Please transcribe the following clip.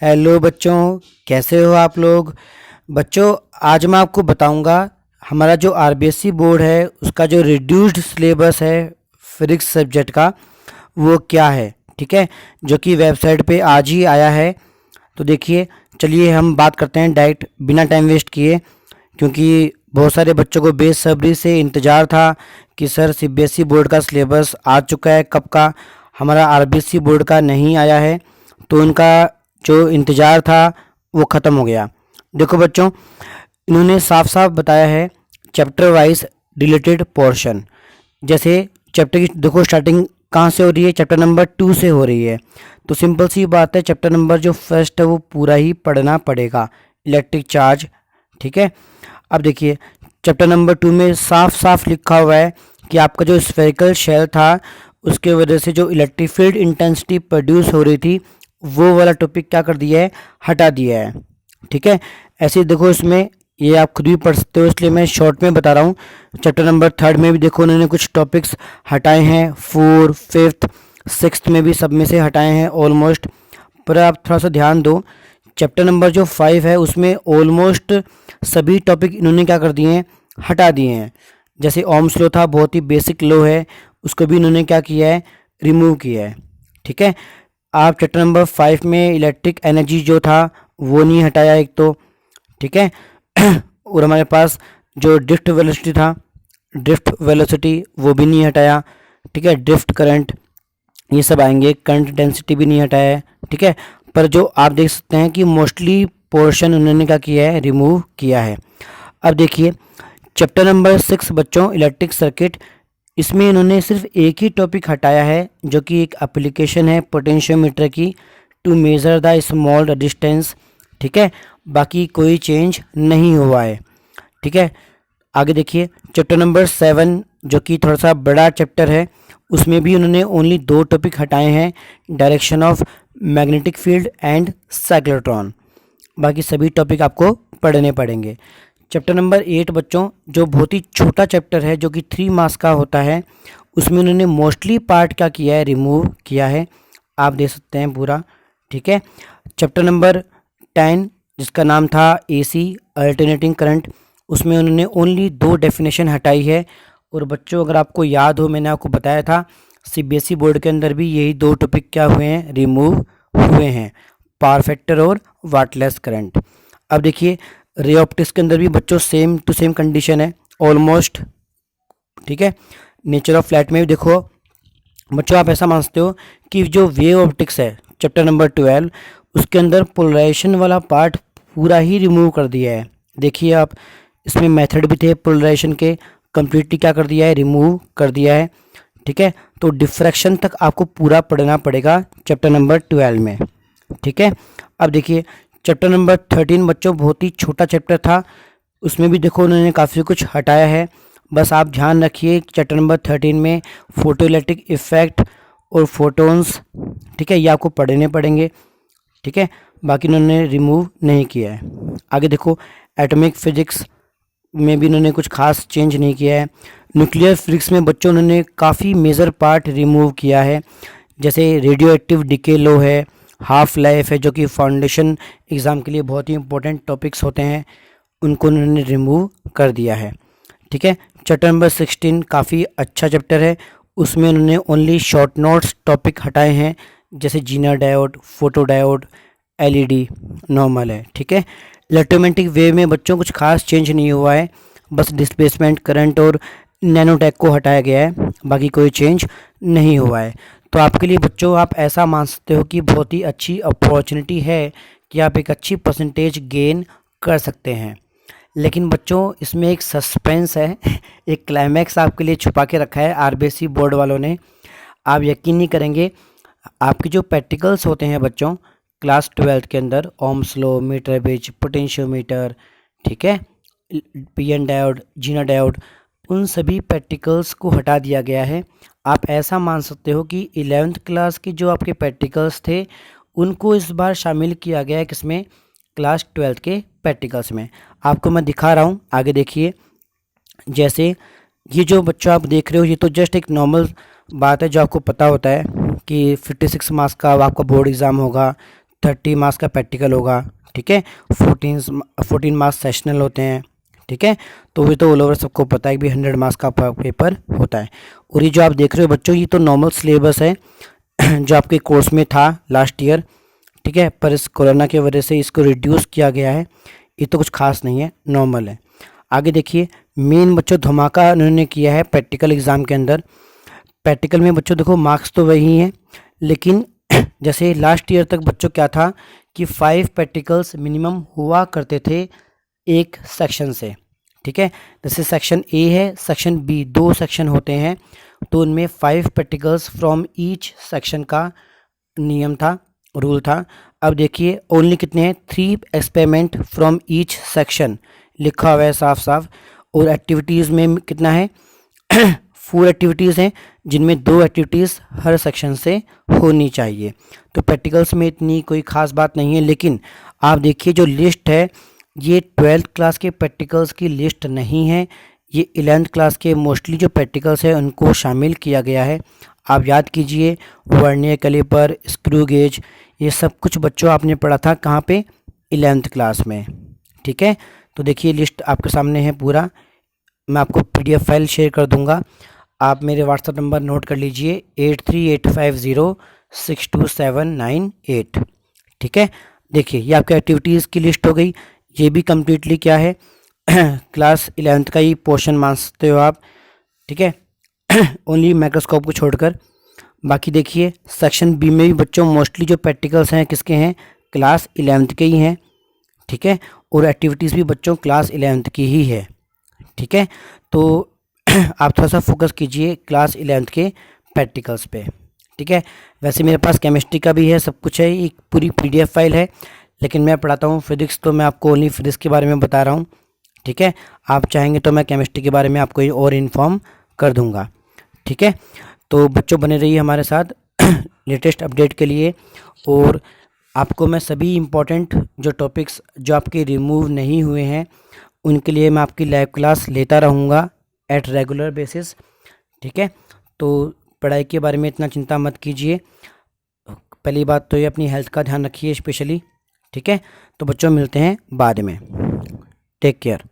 Hello बच्चों, कैसे हो आप लोग। बच्चों, आज मैं आपको बताऊंगा हमारा जो आरबीएसई बोर्ड है उसका जो रिड्यूस्ड सिलेबस है फिजिक्स सब्जेक्ट का वो क्या है। ठीक है, जो कि वेबसाइट पे आज ही आया है। तो देखिए, चलिए हम बात करते हैं डायरेक्ट बिना टाइम वेस्ट किए, क्योंकि बहुत सारे बच्चों को बेसब्री से इंतज़ार था कि सर सीबीएसई बोर्ड का सिलेबस आ चुका है, कब का। हमारा आरबीएसई बोर्ड का नहीं आया है, तो उनका जो इंतज़ार था वो ख़त्म हो गया। देखो बच्चों, इन्होंने साफ साफ बताया है चैप्टर वाइज रिलेटेड पोर्शन। जैसे चैप्टर की देखो स्टार्टिंग कहाँ से हो रही है, चैप्टर नंबर 2 से हो रही है। तो सिंपल सी बात है, चैप्टर नंबर जो फर्स्ट है वो पूरा ही पढ़ना पड़ेगा, इलेक्ट्रिक चार्ज। ठीक है, अब देखिए चैप्टर नंबर 2 में साफ साफ लिखा हुआ है कि आपका जो स्फेरिकल शेल था उसके वजह से जो इलेक्ट्रिक फील्ड इंटेंसिटी प्रोड्यूस हो रही थी वो वाला टॉपिक क्या कर दिया है, हटा दिया है। ठीक है, ऐसे ही देखो इसमें ये आप खुद भी पढ़ सकते हो, इसलिए मैं शॉर्ट में बता रहा हूँ। चैप्टर नंबर 3 में भी देखो उन्होंने कुछ टॉपिक्स हटाए हैं, 4, 5th, 6th में भी सब में से हटाए हैं ऑलमोस्ट। पर आप थोड़ा सा ध्यान दो, चैप्टर नंबर जो 5 है उसमें ऑलमोस्ट सभी टॉपिक इन्होंने क्या कर दिए हैं, हटा दिए हैं। जैसे ओम्स लॉ था, बहुत ही बेसिक लॉ है, उसको भी इन्होंने क्या किया है, रिमूव किया है। ठीक है, आप चैप्टर नंबर 5 में इलेक्ट्रिक एनर्जी जो था वो नहीं हटाया एक तो। ठीक है और हमारे पास जो ड्रिफ्ट वेलोसिटी था, ड्रिफ्ट वेलोसिटी वो भी नहीं हटाया। ठीक है, ड्रिफ्ट करंट ये सब आएंगे, करंट डेंसिटी भी नहीं हटाया है। ठीक है, पर जो आप देख सकते हैं कि मोस्टली पोर्शन उन्होंने क्या किया है, रिमूव किया है। अब देखिए चैप्टर नंबर 6 बच्चों, इलेक्ट्रिक सर्किट, इसमें इन्होंने सिर्फ एक ही टॉपिक हटाया है जो कि एक एप्लीकेशन है पोटेंशियोमीटर की, to measure the small resistance. ठीक है, बाकी कोई चेंज नहीं हुआ है। ठीक है, आगे देखिए चैप्टर नंबर 7 जो कि थोड़ा सा बड़ा चैप्टर है, उसमें भी उन्होंने ओनली 2 टॉपिक हटाए हैं, direction of magnetic field and cyclotron. बाकी सभी टॉपिक आपको पढ़ने पड़ेंगे। चैप्टर नंबर 8 बच्चों, जो बहुत ही छोटा चैप्टर है, जो कि 3 मार्क्स का होता है, उसमें उन्होंने मोस्टली पार्ट क्या किया है, रिमूव किया है। आप देख सकते हैं पूरा। ठीक है, चैप्टर नंबर 10 जिसका नाम था एसी अल्टरनेटिंग करंट, उसमें उन्होंने ओनली 2 डेफिनेशन हटाई है। और बच्चों अगर आपको याद हो, मैंने आपको बताया था सीबीएसई बोर्ड के अंदर भी यही 2 टॉपिक क्या हुए हैं, रिमूव हुए हैं, पावर फैक्टर और वाटलेस करंट। अब देखिए रे ऑप्टिक्स के अंदर भी बच्चों सेम टू सेम कंडीशन है ऑलमोस्ट। ठीक है, नेचर ऑफ लाइट में भी देखो बच्चों, आप ऐसा मान सकते हो कि जो वेव ऑप्टिक्स है चैप्टर नंबर 12, उसके अंदर पोलराइजेशन वाला पार्ट पूरा ही रिमूव कर दिया है। देखिए आप, इसमें मेथड भी थे पोलराइजेशन के, कंप्लीटली क्या कर दिया है, रिमूव कर दिया है। ठीक है, तो डिफ्रैक्शन तक आपको पूरा पढ़ना पड़ेगा चैप्टर नंबर 12 में। ठीक है, अब देखिए चैप्टर नंबर 13 बच्चों बहुत ही छोटा चैप्टर था, उसमें भी देखो उन्होंने काफ़ी कुछ हटाया है। बस आप ध्यान रखिए चैप्टर नंबर 13 में फोटो इलेक्ट्रिक इफेक्ट और फोटोन्स, ठीक है, ये आपको पढ़ने पड़ेंगे। ठीक है, बाकी इन्होंने रिमूव नहीं किया है। आगे देखो एटॉमिक फिजिक्स में भी इन्होंने कुछ खास चेंज नहीं किया है। न्यूक्लियर फिजिक्स में बच्चों उन्होंने काफ़ी मेजर पार्ट रिमूव किया है, जैसे रेडियो एक्टिव डिके लो है, हाफ लाइफ है, जो कि फाउंडेशन एग्ज़ाम के लिए बहुत ही इंपॉर्टेंट टॉपिक्स होते हैं, उनको उन्होंने रिमूव कर दिया है। ठीक है, चैप्टर नंबर 16 काफ़ी अच्छा चैप्टर है, उसमें उन्होंने ओनली शॉर्ट नोट्स टॉपिक हटाए हैं, जैसे Zener diode, photo diode, LED normal है। ठीक है, इलेक्ट्रोमैग्नेटिक वेव में बच्चों कुछ खास चेंज नहीं हुआ है, बस डिस्प्लेसमेंट करंट और नैनोटेक को हटाया गया है, बाकी कोई चेंज नहीं हुआ है। तो आपके लिए बच्चों आप ऐसा मान सकते हो कि बहुत ही अच्छी अपॉर्चुनिटी है कि आप एक अच्छी परसेंटेज गेन कर सकते हैं। लेकिन बच्चों इसमें एक सस्पेंस है एक क्लाइमैक्स आपके लिए छुपा के रखा है आरबीएसई बोर्ड वालों ने। आप यकीन नहीं करेंगे, आपके जो प्रैक्टिकल्स होते हैं बच्चों क्लास 12th के अंदर, Ohm's law, meter bridge, potentiometer, ठीक है, पीएन डायोड, जीना डायोड, उन सभी प्रैक्टिकल्स को हटा दिया गया है। आप ऐसा मान सकते हो कि 11th क्लास के जो आपके प्रैक्टिकल्स थे उनको इस बार शामिल किया गया है, किसमें, क्लास 12th के प्रैक्टिकल्स में। आपको मैं दिखा रहा हूँ, आगे देखिए। जैसे ये जो बच्चों आप देख रहे हो, ये तो जस्ट एक नॉर्मल बात है जो आपको पता होता है कि 56 मार्क्स का आपका बोर्ड एग्ज़ाम होगा, 30 मार्क्स का प्रैक्टिकल होगा, ठीक है। 14 मार्क्स सेशनल होते हैं, ठीक है। तो ये तो ऑल ओवर सबको पता है कि 100 मार्क्स का पेपर होता है। और ये जो आप देख रहे हो बच्चों, ये तो नॉर्मल सिलेबस है जो आपके कोर्स में था लास्ट ईयर, ठीक है। पर इस कोरोना की वजह से इसको रिड्यूस किया गया है। ये तो कुछ खास नहीं है, नॉर्मल है। आगे देखिए, मेन बच्चों धमाका उन्होंने किया है प्रैक्टिकल एग्ज़ाम के अंदर। प्रैक्टिकल में बच्चों देखो मार्क्स तो वही हैं, लेकिन जैसे लास्ट ईयर तक बच्चों क्या था कि 5 प्रैक्टिकल्स मिनिमम हुआ करते थे एक सेक्शन से, ठीक है। जैसे सेक्शन ए है, सेक्शन बी, 2 सेक्शन होते हैं, तो उनमें 5 प्रैक्टिकल्स फ्रॉम ईच सेक्शन का नियम था, रूल था। अब देखिए ओनली कितने हैं, 3 एक्सपेरिमेंट फ्रॉम ईच सेक्शन लिखा हुआ है साफ साफ। और एक्टिविटीज़ में कितना है 4 एक्टिविटीज़ हैं, जिनमें 2 एक्टिविटीज़ हर सेक्शन से होनी चाहिए। तो प्रैक्टिकल्स में इतनी कोई ख़ास बात नहीं है। लेकिन आप देखिए जो लिस्ट है, ये 12th क्लास के प्रैक्टिकल्स की लिस्ट नहीं है, ये 11th क्लास के मोस्टली जो प्रैक्टिकल्स है उनको शामिल किया गया है। आप याद कीजिए, वर्नियर कैलिपर, स्क्रू गेज, ये सब कुछ बच्चों आपने पढ़ा था कहाँ पे, 11th क्लास में, ठीक है। तो देखिए लिस्ट आपके सामने है पूरा, मैं आपको PDF फाइल शेयर कर दूंगा, आप मेरे व्हाट्सएप नंबर नोट कर लीजिए 8385062798, ठीक है। देखिए ये आपके एक्टिविटीज़ की लिस्ट हो गई। ये भी कम्प्लीटली क्या है क्लास 11th का ही पोर्शन मानते हो आप, ठीक है ओनली माइक्रोस्कोप को छोड़कर। बाकी देखिए सेक्शन बी में भी बच्चों मोस्टली जो प्रैक्टिकल्स हैं किसके हैं, क्लास 11th के ही हैं, ठीक है। और एक्टिविटीज़ भी बच्चों क्लास 11th की ही है, ठीक है। तो आप थोड़ा सा फोकस कीजिए क्लास 11th के प्रैक्टिकल्स पे, ठीक है। वैसे मेरे पास केमिस्ट्री का भी है, सब कुछ है, एक पूरी PDF फाइल है, लेकिन मैं पढ़ाता हूँ फिज़िक्स, तो मैं आपको ओनली फिज़िक्स के बारे में बता रहा हूँ, ठीक है। आप चाहेंगे तो मैं केमिस्ट्री के बारे में आपको और इन्फॉर्म कर दूँगा, ठीक है। तो बच्चों बने रहिए हमारे साथ लेटेस्ट अपडेट के लिए। और आपको मैं सभी इम्पोर्टेंट जो टॉपिक्स जो आपके रिमूव नहीं हुए हैं उनके लिए मैं आपकी लाइव क्लास लेता रहूँगा एट रेगुलर बेसिस, ठीक है। तो पढ़ाई के बारे में इतना चिंता मत कीजिए। पहली बात तो ये अपनी हेल्थ का ध्यान रखिए स्पेशली, ठीक है। तो बच्चों मिलते हैं बाद में, टेक केयर।